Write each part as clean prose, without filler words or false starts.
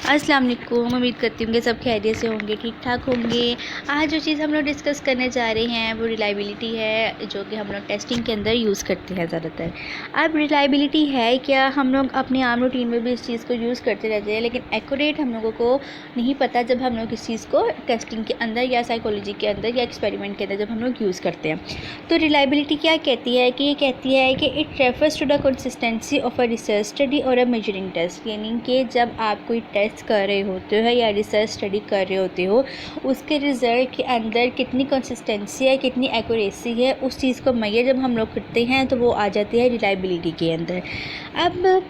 अस्सलाम वालेकुम। उम्मीद करती हूँ कि सब खैरियत से होंगे, ठीक ठाक होंगे। आज जो चीज़ हम लोग डिस्कस करने जा रहे हैं वो रिलायबिलिटी है, जो कि हम लोग टेस्टिंग के अंदर यूज़ करते हैं ज़्यादातर। अब रिलायबिलिटी है क्या, हम लोग अपने आम रूटीन में भी इस चीज़ को यूज़ करते रहते हैं, लेकिन एक्यूरेट हम लोगों को नहीं पता जब हम लोग इस चीज़ को टेस्टिंग के अंदर या साइकोलॉजी के अंदर या एक्सपेरिमेंट के अंदर जब हम लोग यूज़ करते हैं। तो रिलायबिलिटी क्या कहती है कि ये कहती है कि it refers to the consistency of a research study और अ मेजरिंग टेस्ट, यानी कि जब आप कोई टेस्ट कर रहे होते हो या रिसर्च स्टडी कर रहे होते हो, उसके रिज़ल्ट के अंदर कितनी कंसिस्टेंसी है, कितनी एक्यूरेसी है, उस चीज़ को मैयर जब हम लोग करते हैं तो वो आ जाती है रिलायबिलिटी के अंदर। अब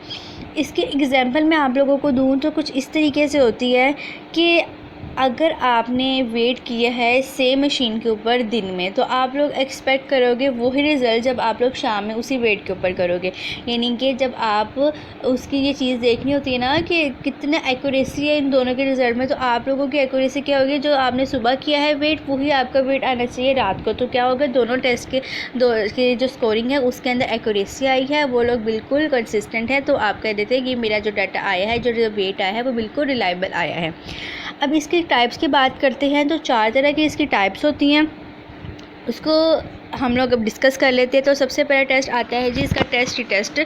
इसके एग्जांपल मैं आप लोगों को दूँ तो कुछ इस तरीके से होती है कि अगर आपने वेट किया है सेम मशीन के ऊपर दिन में, तो आप लोग एक्सपेक्ट करोगे वही रिज़ल्ट जब आप लोग शाम में उसी वेट के ऊपर करोगे। यानी कि जब आप उसकी ये चीज़ देखनी होती है ना कि कितना एक्यूरेसी है इन दोनों के रिज़ल्ट में, तो आप लोगों की एक्यूरेसी क्या होगी, जो आपने सुबह किया है वेट वही आपका वेट आना चाहिए रात को। तो क्या होगा, दोनों टेस्ट के जो स्कोरिंग है उसके अंदर एक्यूरेसी आई है, वो लोग बिल्कुल कंसिस्टेंट है, तो आप कह देते हैं कि मेरा जो डाटा आया है, जो वेट आया है वो बिल्कुल रिलायबल आया है। अब इसकी टाइप्स की बात करते हैं तो 4 तरह की इसकी टाइप्स होती हैं, उसको हम लोग अब डिस्कस कर लेते हैं। तो सबसे पहला टेस्ट आता है जी इसका टेस्ट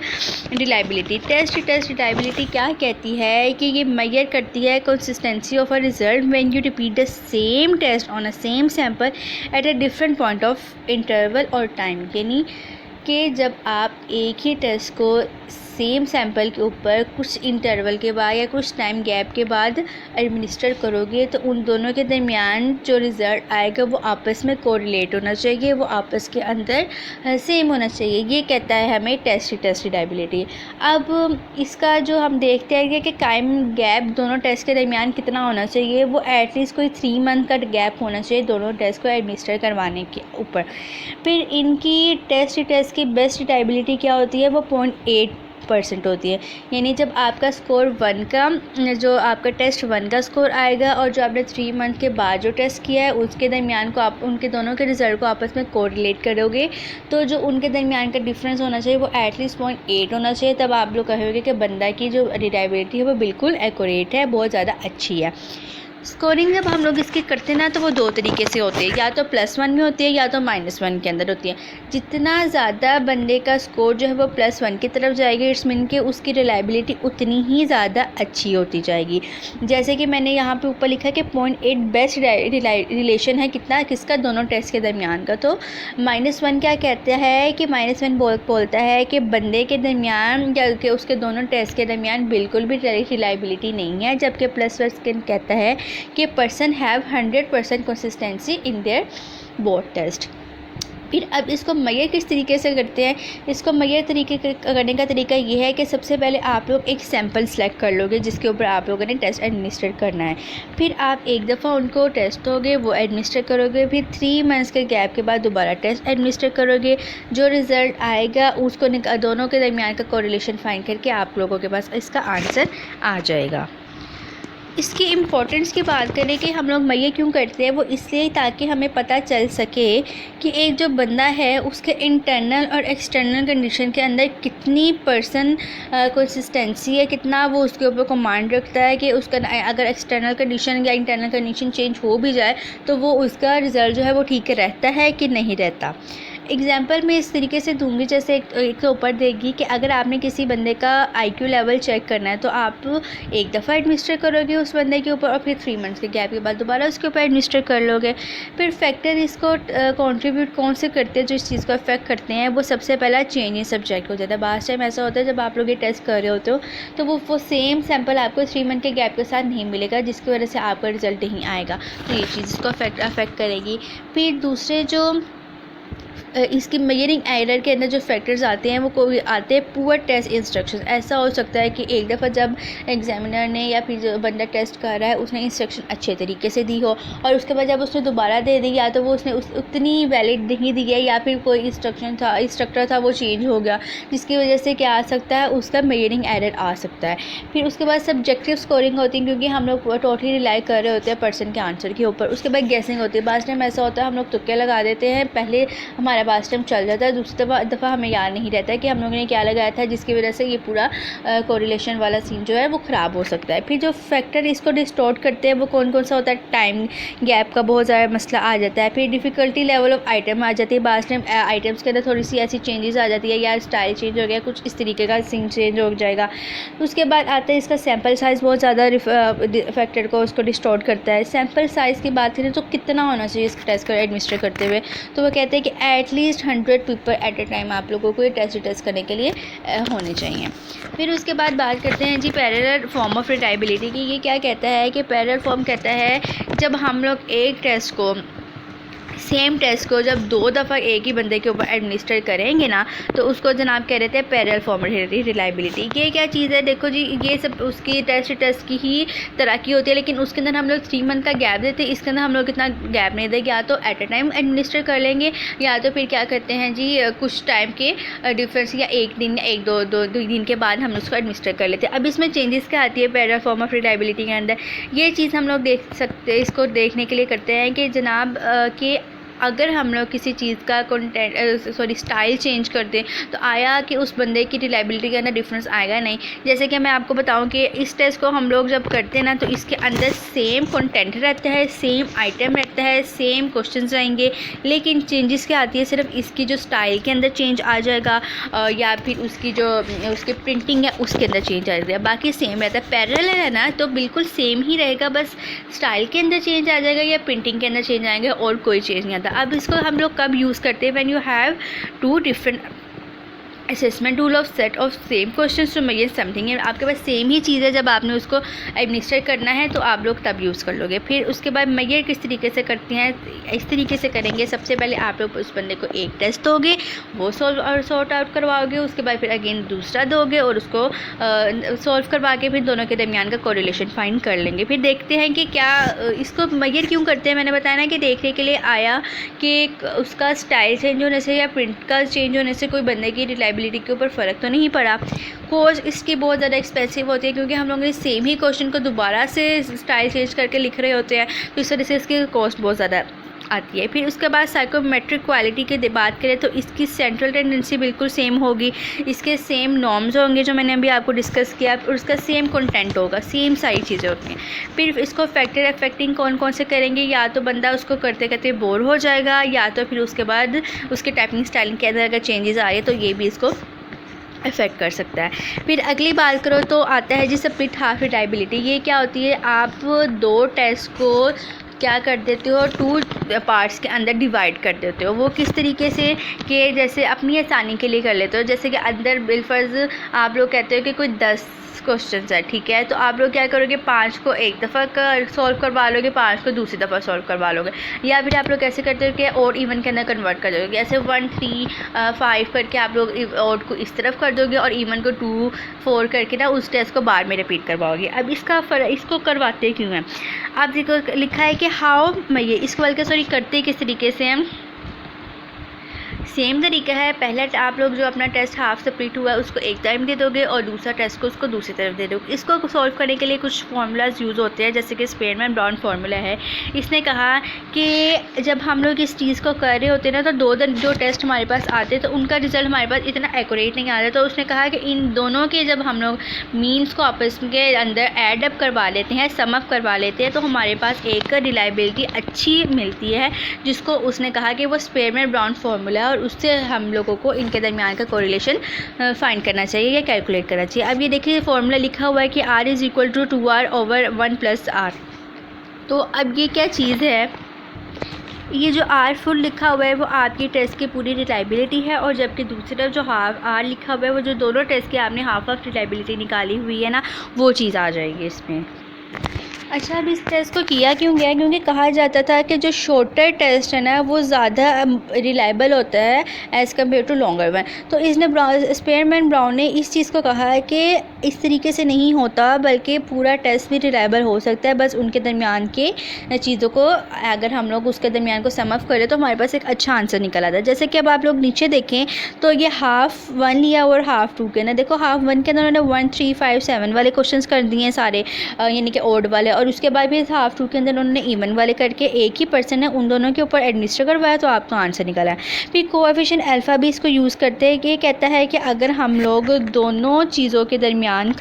रिलायबिलिटी। टेस्ट रिलायबिलिटी क्या कहती है कि ये मेजर करती है consistency of a result when you repeat the same test on a same sample at a different point of interval और टाइम, यानी कि जब आप एक ही टेस्ट को सेम सैंपल के ऊपर कुछ इंटरवल के बाद या कुछ टाइम गैप के बाद एडमिनिस्टर करोगे, तो उन दोनों के दरमियान जो रिज़ल्ट आएगा वो आपस में कोरिलेट होना चाहिए, वो आपस के अंदर सेम होना चाहिए। ये कहता है हमें टेस्ट रिलायबिलिटी। अब इसका जो हम देखते हैं कि टाइम गैप दोनों टेस्ट के दरमियान कितना होना चाहिए, वो एटलीस्ट कोई 3 मंथ का गैप होना चाहिए दोनों टेस्ट को एडमिनिस्टर करवाने के ऊपर। फिर इनकी टेस्ट की बेस्ट रिलायबिलिटी क्या होती है, वो 0.8% होती है। यानी जब आपका स्कोर 1 का, जो आपका टेस्ट 1 का स्कोर आएगा और जो आपने 3 मंथ के बाद जो टेस्ट किया है उसके दरमियान को आप उनके दोनों के रिज़ल्ट को आपस में कोरिलेट करोगे, तो जो उनके दरमियान का डिफरेंस होना चाहिए वो एटलीस्ट 0.8 होना चाहिए। तब आप लोग कहोगे कि बंदा की जो रिलायबिलिटी है वो बिल्कुल एक्यूरेट है, बहुत ज़्यादा अच्छी है। स्कोरिंग जब हम लोग इसकी करते हैं ना, तो वो 2 तरीके से होती है, या तो +1 में होती है या तो -1 के अंदर होती है। जितना ज़्यादा बंदे का स्कोर जो है वो +1 की तरफ जाएगी, इट्स मीन कि उसकी रिलायबिलिटी उतनी ही ज़्यादा अच्छी होती जाएगी। जैसे कि मैंने यहाँ पे ऊपर लिखा कि 0.8 बेस्ट रिलेशन है कितना, किसका, दोनों टेस्ट के दरमियान का। तो -1 क्या कहता है कि -1 बोलता है कि बंदे के दरमियान या कि उसके दोनों टेस्ट के दरमियान बिल्कुल भी रिलायबिलिटी नहीं है, जबकि +1 कहता है कि person have 100% consistency in their both test. फिर अब इसको मेजर किस तरीके से करते हैं, इसको मेजर करने का तरीका ये है कि सबसे पहले आप लोग एक सैंपल सेलेक्ट कर लोगे जिसके ऊपर आप लोगों ने टेस्ट एडमिनिस्टर करना है। फिर आप एक दफ़ा उनको टेस्ट दोगे, वो एडमिनिस्टर करोगे, फिर 3 मंथ्स के गैप के बाद दोबारा टेस्ट एडमिनिस्टर करोगे। जो रिज़ल्ट आएगा उसको दोनों के दरमियान का कोरिलेशन फाइंड करके आप लोगों के पास इसका आंसर आ जाएगा। इसकी इम्पोर्टेंस की बात करें कि हम लोग मेजर क्यों करते हैं, वो इसलिए ताकि हमें पता चल सके कि एक जो बंदा है उसके इंटरनल और एक्सटर्नल कंडीशन के अंदर कितनी कंसिस्टेंसी है, कितना वो उसके ऊपर कमांड रखता है कि उसका अगर एक्सटर्नल कंडीशन या इंटरनल कंडीशन चेंज हो भी जाए तो वो उसका रिज़ल्ट जो है वो ठीक रहता है कि नहीं रहता। एग्जाम्पल मैं इस तरीके से दूंगी, जैसे एक तो ऊपर देगी कि अगर आपने किसी बंदे का IQ लेवल चेक करना है तो आप एक दफ़ा एडमिनिस्टर करोगे उस बंदे के ऊपर और फिर 3 मंथ्स के गैप के बाद दोबारा उसके ऊपर एडमिनिस्टर कर लोगे। फिर फैक्टर इसको कंट्रीब्यूट कौन से करते हैं जो इस चीज़ को अफेक्ट करते हैं, वो सबसे पहला चेंज इन सब्जेक्ट हो जाता है। बहुत टाइम ऐसा होता है जब आप लोग ये टेस्ट कर रहे होते हो तो वो सेम सैंपल आपको 3 मंथ के गैप के साथ नहीं मिलेगा, जिसकी वजह से आपका रिजल्ट नहीं आएगा, तो ये चीज़ इसको अफेक्ट करेगी। फिर दूसरे जो इसकी मेजरिंग एरर के अंदर जो फैक्टर्स आते हैं वो कोई आते हैं पुअर टेस्ट इंस्ट्रक्शंस। ऐसा हो सकता है कि एक दफ़ा जब एग्जामिनर ने या फिर जो बंदा टेस्ट कर रहा है उसने इंस्ट्रक्शन अच्छे तरीके से दी हो और उसके बाद जब उसने दोबारा दे दी या तो वो उसने उतनी वैलिड नहीं दी है या फिर कोई इंस्ट्रक्टर था वो चेंज हो गया, जिसकी वजह से क्या आ सकता है, उसका मेजरिंग एरर आ सकता है। फिर उसके बाद सब्जेक्टिव स्कोरिंग होती है, क्योंकि हम लोग टोटली रिलाई कर रहे होते हैं पर्सन के आंसर के ऊपर। उसके बाद गेसिंग होती है, बाद टाइम ऐसा होता है हम लोग तुक्के लगा देते हैं, पहले हमारा पास टाइम चल जाता है, दूसरी दफ़ा हमें याद नहीं रहता है कि हम लोगों ने क्या लगाया था, जिसकी वजह से ये पूरा कोरिलेशन वाला सीन जो है वो ख़राब हो सकता है। फिर जो फैक्टर इसको डिस्टॉर्ट करते हैं वो कौन कौन सा होता है, टाइम गैप का बहुत ज़्यादा मसला आ जाता है। फिर डिफ़िकल्टी लेवल ऑफ आइटम आ जाती है, बास टाइम आइटम्स के अंदर थोड़ी सी ऐसी चेंजेस आ जाती है, या स्टाइल चेंज हो गया, कुछ इस तरीके का सीन चेंज हो जाएगा। उसके बाद आता है इसका सैम्पल साइज़, बहुत ज़्यादा फैक्टर को उसको डिस्टॉर्ट करता है। सैम्पल साइज़ की बात करें तो कितना होना चाहिए इस टेस्ट को एडमिनिस्टर करते हुए, तो वो कहते हैं कि at least 100 people at A time आप लोगों को ये टेस्ट करने के लिए होने चाहिए। फिर उसके बाद बात करते हैं जी पैरेलल फॉर्म ऑफ रिलायबिलिटी की। ये क्या कहता है कि पैरेलल फॉर्म कहता है जब हम लोग एक टेस्ट को, सेम टेस्ट को जब 2 दफ़ा एक ही बंदे के ऊपर एडमिनिस्टर करेंगे ना, तो उसको जनाब कह रहे थे पैरेलल फॉर्म रिलायबिलिटी। ये क्या चीज़ है, देखो जी, ये सब उसकी टेस्ट की ही तरह की होती है, लेकिन उसके अंदर हम लोग 3 मंथ का गैप देते हैं, इसके अंदर हम लोग इतना गैप नहीं देंगे, या तो एट ए टाइम एडमिनिस्टर कर लेंगे, या तो फिर क्या करते हैं जी कुछ टाइम के डिफरेंस, या एक दिन या दो दिन के बाद हम उसको एडमिनिस्टर कर लेते हैं। अब इसमें चेंजेस क्या आती है पैरेलल फॉर्म ऑफ रिलायबिलिटी के अंदर, ये चीज़ हम लोग देख सकते हैं, इसको देखने के लिए करते हैं कि जनाब कि अगर हम लोग किसी चीज़ का स्टाइल चेंज कर दें तो आया कि उस बंदे की रिलायबिलिटी के अंदर डिफरेंस आएगा नहीं। जैसे कि मैं आपको बताऊं कि इस टेस्ट को हम लोग जब करते हैं ना, तो इसके अंदर सेम कंटेंट रहता है, सेम आइटम रहता है, सेम क्वेश्चंस आएंगे, लेकिन चेंजेस क्या आती है, सिर्फ इसकी जो स्टाइल के अंदर चेंज आ जाएगा, या फिर उसकी जो उसकी प्रिंटिंग है उसके अंदर चेंज आ जाएगा, बाकी सेम रहता है। पैरेलल है ना, तो बिल्कुल सेम ही रहेगा, बस स्टाइल के अंदर चेंज आ जाएगा या प्रिंटिंग के अंदर चेंज आएंगे, और कोई चेंज नहीं आता। अब इसको हम लोग कब यूज़ करते हैं, when you have 2 different assessment tool of set of same questions to measure something है। आपके पास सेम ही चीज़ है, जब आपने उसको एडमिनिस्टर करना है तो आप लोग तब यूज़ कर लोगे। फिर उसके बाद मेजर किस तरीके से करते हैं, इस तरीके से करेंगे। सबसे पहले आप लोग उस बंदे को एक टेस्ट दोगे, वो सॉर्ट आउट करवाओगे, उसके बाद फिर अगेन दूसरा दोगे और उसको सॉल्व करवा के फिर दोनों के दरमियान का कोरिलेशन फाइंड कर लेंगे। फिर देखते हैं कि क्या इसको मेजर क्यों करते हैं। मैंने बताया ना कि देखने के लिए आया कि उसका स्टाइल चेंज होने से या प्रिंट का चेंज होने से कोई बंदे की रिलायबिलिटी के ऊपर फ़र्क तो नहीं पड़ा। कोर्स इसकी बहुत ज़्यादा एक्सपेंसिव होती है, क्योंकि हम लोग ने सेम ही क्वेश्चन को दोबारा से स्टाइल चेंज करके लिख रहे होते हैं, तो इस वजह से इसकी कॉस्ट बहुत ज़्यादा आती है। फिर उसके बाद साइकोमेट्रिक क्वालिटी की बात करें तो इसकी सेंट्रल टेंडेंसी बिल्कुल सेम होगी, इसके सेम नॉर्म्स होंगे जो मैंने अभी आपको डिस्कस किया, और उसका सेम कंटेंट होगा, सेम सारी चीज़ें होती हैं। फिर इसको फैक्टर अफेक्टिंग कौन कौन से करेंगे, या तो बंदा उसको करते करते बोर हो जाएगा, या तो फिर उसके बाद उसके टाइपिंग स्टाइलिंग के अंदर अगर चेंजेस आ रहे तो ये भी इसको इफ़ेक्ट कर सकता है। फिर अगली बात करो तो आता है जी स्प्लिट हाफ रिलायबिलिटी। ये क्या होती है, आप 2 टेस्ट को क्या कर देते हो, 2 पार्ट्स के अंदर डिवाइड कर देते हो। वो किस तरीके से कि जैसे अपनी आसानी के लिए कर लेते हो। जैसे कि अंदर बिलफर्ज आप लोग कहते हो कि कोई 10 क्वेश्चन है, ठीक है, तो आप लोग क्या करोगे, 5 को एक दफ़ा सॉल्व करवा लोगे, 5 को दूसरी दफ़ा सॉल्व करवा लोगे, या फिर आप लोग कैसे करते हो कि और इवन के अंदर कन्वर्ट कर दोगे। ऐसे 1 3 5 करके आप लोग और को इस तरफ कर दोगे और इवन को 2 4 करके ना उस टेस्ट को बाद में रिपीट करवाओगे। अब इसको करवाते क्यों हैं, आप देखो लिखा है कि हाउ ये इसको बल्कि करते किस तरीके से हम, सेम तरीका है। पहला आप लोग जो अपना टेस्ट हाफ स्प्लिट हुआ है उसको एक टाइम दे दोगे और दूसरा टेस्ट को उसको दूसरी तरफ दे दोगे। इसको सॉल्व करने के लिए कुछ फार्मूलाज यूज़ होते हैं, जैसे कि स्पेयरमैन ब्राउन फार्मूला है। इसने कहा कि जब हम लोग इस चीज़ को कर रहे होते हैं ना, तो जो टेस्ट हमारे पास आते हैं तो उनका रिज़ल्ट हमारे पास इतना एक्यूरेट नहीं आता। तो उसने कहा कि इन दोनों के जब हम लोग मीन्स को आपस के अंदर एड अप करवा लेते हैं, सम अप करवा लेते हैं, तो हमारे पास एक रिलायबिलिटी अच्छी मिलती है, जिसको उसने कहा कि वो स्पेयरमैन ब्राउन फार्मूला, और उससे हम लोगों को इनके दरमियान का कोरिलेशन फाइंड करना चाहिए या कैलकुलेट करना चाहिए। अब ये देखिए फार्मूला लिखा हुआ है कि R = 2R/1 + R। तो अब ये क्या चीज़ है, ये जो R फुल लिखा हुआ है वो आपकी टेस्ट की पूरी रिलायबिलिटी है, और जबकि दूसरी तरफ जो हाफ R लिखा हुआ है वो जो दोनों टेस्ट की आपने हाफ रिलायबिलिटी निकाली हुई है ना, वो चीज़ आ जाएगी इसमें। अच्छा, अब इस टेस्ट को किया क्यों गया, क्योंकि कहा जाता था कि जो शॉर्टर टेस्ट है ना वो ज़्यादा रिलायबल होता है as compare to longer one. तो इसने स्पेयरमैन ब्राउन ने इस चीज़ को कहा है कि इस तरीके से नहीं होता, बल्कि पूरा टेस्ट भी रिलायबल हो सकता है, बस उनके दरमियान के चीज़ों को अगर हम लोग उसके दरमियान को सम अप करें तो हमारे पास एक अच्छा आंसर निकल आता है। जैसे कि अब आप लोग नीचे देखें तो ये हाफ 1 लिया और हाफ 2 के ना, देखो हाफ 1 के अंदर उन्होंने 1 3 5 7 वाले क्वेश्चन कर दिए हैं सारे, यानी कि ओड वाले, और उसके बाद भी हाफ ट्रू के अंदर उन्होंने इवन वाले करके एक ही पर्सन है उन दोनों के ऊपर एडमिनिस्टर करवाया, तो आपको आंसर निकला है। फिर कोएफिशिएंट अल्फ़ा भी इसको यूज़ करते हैं कि ये कहता है कि अगर हम लोग दोनों चीज़ों के दरमियान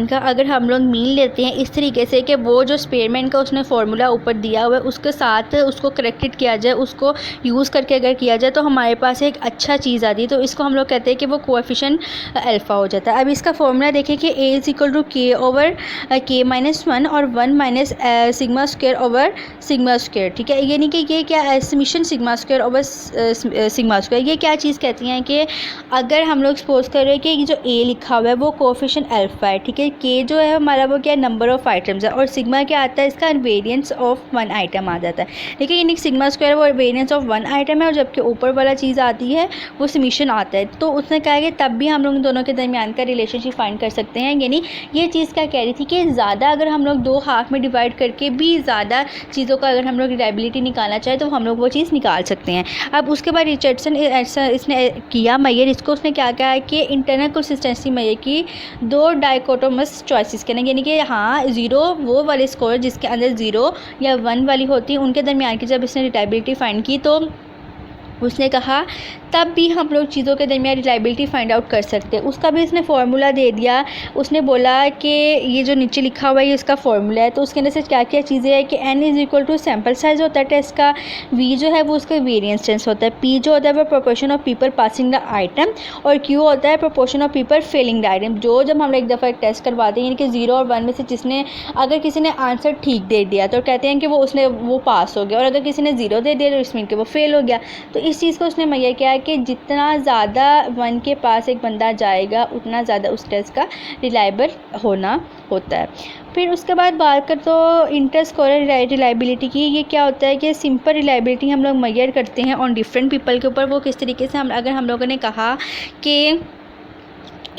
का अगर हम लोग मीन लेते हैं इस तरीके से कि वो जो स्पेयरमैन का उसने फार्मूला ऊपर दिया हुआ है उसके साथ उसको करेक्टेड किया जाए, उसको यूज़ करके अगर किया जाए तो हमारे पास एक अच्छा चीज़ आती है, तो इसको हम लोग कहते हैं कि वो कोएफिशिएंट अल्फ़ा हो जाता है। अब इसका फार्मूला देखिए कि a इज़ इक्वल टू के ओवर के माइनस 1 और 1 minus sigma square over sigma square, ठीक है। यानी कि ये क्या summation sigma square over sigma square, ये क्या चीज़ कहती हैं कि अगर हम लोग सपोज कर रहे हैं कि जो a लिखा हुआ है वो कोएफिशिएंट अल्फ़ा है, ठीक है। के जो है हमारा वो क्या नंबर ऑफ आइटम्स है और सिग्मा क्या आता है, इसका वेरिएंस ऑफ वन आइटम आ जाता है, ठीक है। यानी सिग्मा स्क्वायर वो वेरिएंस ऑफ वन आइटम है और जबकि ऊपर वाला चीज़ आती है वो समीशन आता है। तो उसने कहा कि तब भी हम लोग दोनों के दरमियान का रिलेशनशिप फाइंड कर सकते हैं। यानी ये चीज़ क्या कह रही थी कि ज़्यादा अगर हम लोग दो हाफ में डिवाइड करके भी ज़्यादा चीज़ों का अगर हम लोग रिलायबिलिटी निकालना चाहें तो हम लोग वो चीज़ निकाल सकते हैं। अब उसके बाद रिचर्डसन ऐसा इसने किया मैयर, इसको उसने क्या कहा है कि इंटरनल कंसिस्टेंसी मैयर की दो डाइकोटोमस चॉइसेस के ना, यानी कि हाँ ज़ीरो वो वाले स्कोर जिसके अंदर ज़ीरो या 1 वाली होती है उनके दरमियान की जब इसने रिलायबिलिटी फाइंड की तो उसने कहा तब भी हम लोग चीज़ों के दरमियान रिलायबिलिटी फाइंड आउट कर सकते हैं। उसका भी इसने फार्मूला दे दिया, उसने बोला कि ये जो नीचे लिखा हुआ है ये इसका फार्मूला है, तो उसके अंदर से क्या क्या चीज़ें हैं कि n is equal to sample size होता है टेस्ट का, v जो है वो उसका वेरिएंस टेंस होता है, p जो होता है वो proportion of people passing the item और q होता है proportion of people failing the item. जो जब हम एक दफ़ा एक टेस्ट करवाते हैं यानी कि 0 और 1 में से जिसने अगर किसी ने आंसर ठीक दे दिया तो कहते हैं कि वो पास हो गया, और अगर किसी ने 0 दे दिया तो इसमें कि वो फेल हो गया। तो इस चीज़ को उसने मैया किया कि जितना ज़्यादा 1 के पास एक बंदा जाएगा उतना ज़्यादा उस टेस्ट का रिलायबल होना होता है। फिर उसके बाद बात कर तो इंटर स्कोरर रिलायबिलिटी की, ये क्या होता है कि सिंपल रिलायबिलिटी हम लोग मैयर करते हैं ऑन डिफरेंट पीपल के ऊपर। वो किस तरीके से अगर हम लोगों ने कहा कि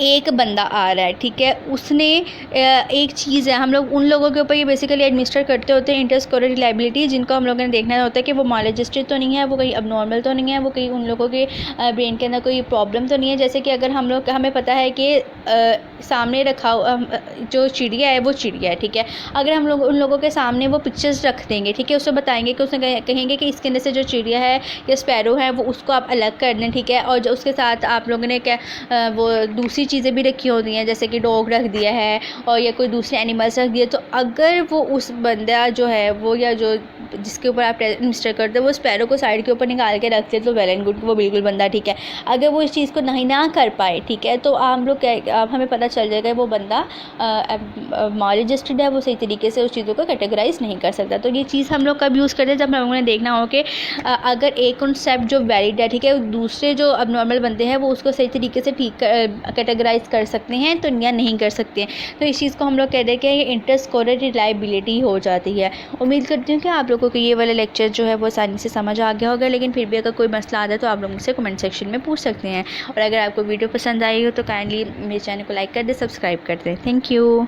एक बंदा आ रहा है, ठीक है, उसने एक चीज़ है, हम लोग उन लोगों के ऊपर ये बेसिकली एडमिनिस्टर करते होते हैं इंटर स्कोरर रिलायबिलिटी, जिनको हम लोगों ने देखना होता है कि वो मालएडजस्टेड तो नहीं है, वो कहीं अबनॉर्मल तो नहीं है, वो कहीं उन लोगों के ब्रेन के अंदर कोई प्रॉब्लम तो नहीं है। जैसे कि अगर हमें पता है कि सामने रखा जो चिड़िया है वो चिड़िया है, ठीक है। अगर हम लोग उन लोगों के सामने वो पिक्चर्स रख देंगे, ठीक है, उससे बताएंगे कि उसने कहेंगे कि इसके अंदर से जो चिड़िया है या स्पैरो है वो उसको आप अलग कर दें, ठीक है। और जो उसके साथ आप लोगों ने क्या वो दूसरी चीज़ें भी रखी होती हैं जैसे कि डॉग रख दिया है और या कोई दूसरे एनिमल्स रख दिए, तो अगर वो उस बंदा जो है वो या जो जिसके ऊपर आप एडमिनिस्टर करते हो वो स्पैरो को साइड के ऊपर निकाल के रखते हैं तो वेल एंड गुड, वो बिल्कुल बंदा ठीक है। अगर वो इस चीज़ को नहीं ना कर पाए, ठीक है, तो हम लोग हमें पता चल जाएगा वो बंदा मालएडजस्टेड है, वो सही तरीके से उस चीज़ों को कैटेगराइज नहीं कर सकता। तो ये चीज़ हम लोग कब यूज़ करते हैं जब हम लोगों ने देखना हो कि अगर एक कॉन्सेप्ट जो वैलिड है, ठीक है, दूसरे जो अबनॉर्मल बंदे हैं वो उसको सही तरीके से ठीक कैटेगराइज कर सकते हैं तो या नहीं कर सकते हैं। तो इस चीज़ को हम लोग कहते हैं कि ये इंटर स्कोरर रिलायबिलिटी हो जाती है। उम्मीद करती हूँ कि आप लोगों को ये वाला लेक्चर जो है वो आसानी से समझ आ गया होगा, लेकिन फिर भी अगर कोई मसला आता है तो आप लोग मुझसे कमेंट सेक्शन में पूछ सकते हैं। और अगर आपको वीडियो पसंद आई हो तो काइंडली मेरे चैनल को लाइक कर दें, सब्सक्राइब कर दें। Thank you.